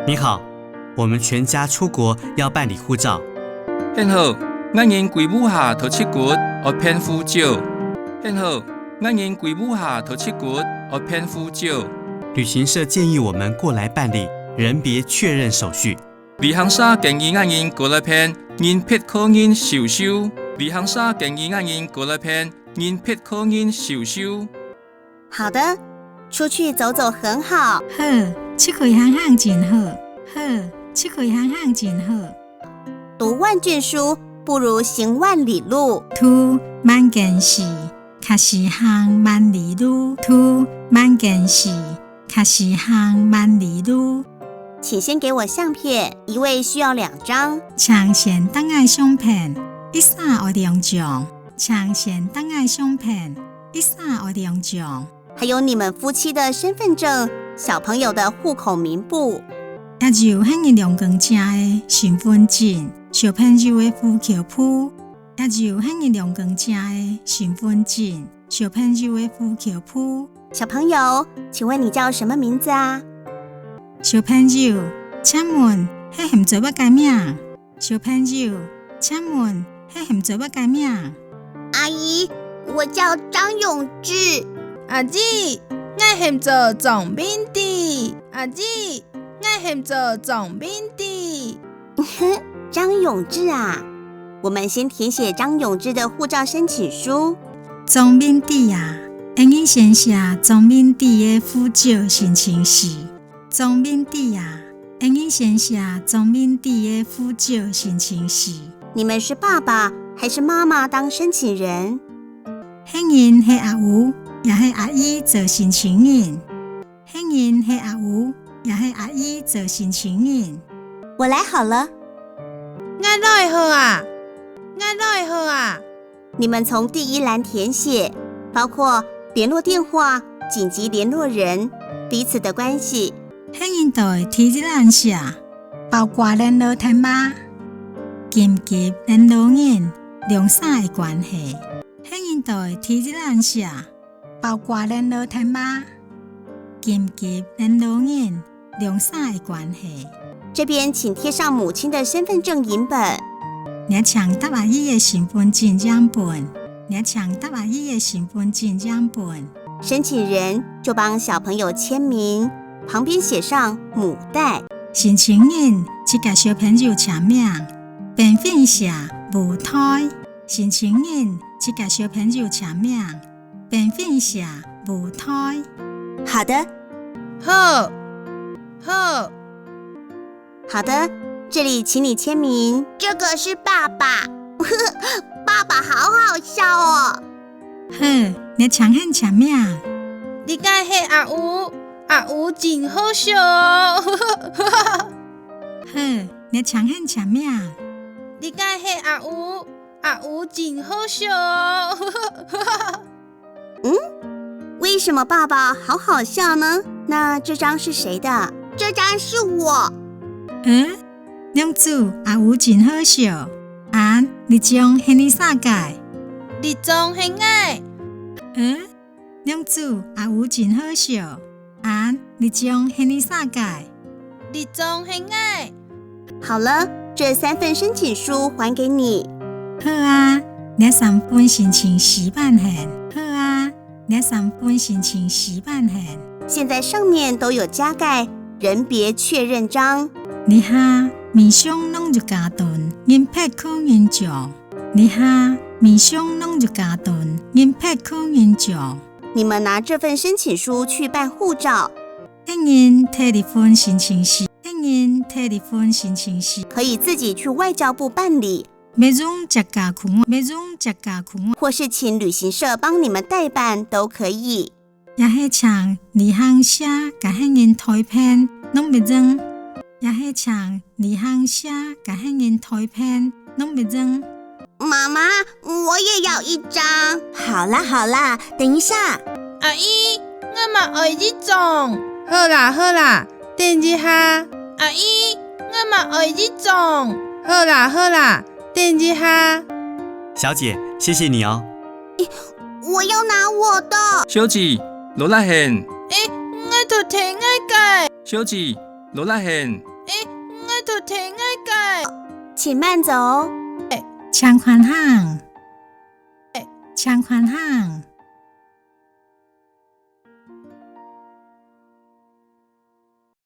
你好，我们全家出国要办理护照。很好，咱因规母下头7骨学骗护照。很好，咱因规母下头7骨学骗护照。旅行社建议我们过来办理人别确认手续。旅行社建议咱因过来骗人别考验收收。旅行社建议咱因过来骗人别考验收收。好的，出去走走很好。好，出去行行真好。好，出去行行真好。读万卷书不如行万里路。读万件事，较是行万里路。读万件事，较是行万里路。请先给我相片，一位需要2张。请先等爱相片，一三学2张。请先等爱相片，一三学2张。还有你们夫妻的身份证、小朋友的户口名簿，也就迄日2公正的身份证、小朋友的户口簿，也就迄日2公正的身份证、小朋友的户口簿。小朋友，请问你叫什么名字啊？小朋友，请问迄含做乜改名？小朋友，请问迄含做乜改名？阿姨，我叫张永志。阿姊，我含做总兵的。阿姊，我含做总兵的。张永志啊，我们先填写张永志的护照申请书。总兵的啊，应该先写总兵的护照申请书。总兵的啊，应该先写总兵的护照申请书。你们是爸爸还是妈妈当申请人？迄人是阿有，也是阿姨做申请人。迄人是阿有，也是阿姨做申请人。我来好了。我来好啊，我来好啊。你们从第1栏填写，包括联络电话、紧急联络人、彼此的关系。迄人就会第1栏写，包括联络电话、紧急联络人、两三的关系。迄人就会第1栏写，包括联络电话、紧急联络人、两三的关系。这边请贴上母亲的身份证影本。你请答阿姨的身份证样本。你请答阿姨的身份证样本。申请人就帮小朋友签名，旁边写上母带。申请人去给小朋友签名，便分写母胎。申请人去给小朋友签名，便分写母胎。好的，好，好，好的，这里请你签名。这个是爸爸，爸爸好好笑哦。好，你请喊签名。你该是阿有，阿有真好笑哦。好，你请喊签名。你该是阿有，阿有真好笑哦。为什么爸爸好好笑呢？那这张是谁的？这张是我。两组阿有真好笑。你将迄日啥改？你总很爱。两组阿有真好笑。你将迄日啥改？你总很爱。好了，这3份申请书还给你。好啊，你3份申请书办现。好啊，你3份申请书办现。现在上面都有加盖人别确认章。你哈面上拢就加顿，人别可认账。你哈面上拢就加顿，人别可认账。你们拿这份申请书去办护照。迄人摕一份申请书，可以自己去外交部办理，或是请旅行社帮你们代办都可以。也是请旅行社甲迄人推片，拢袂用。也是请旅行社甲迄人推片，拢袂用。妈妈，我也要1张。好啦，等一下。阿姨，我嘛爱1张。好啦，等一下。阿姨，我嘛爱1张。好啦，等一下。小姐，谢谢你哦。我要拿我的。小姊，落来现。我都听我改。小姊，落来现。停爱改，请慢走。枪宽巷，枪宽巷。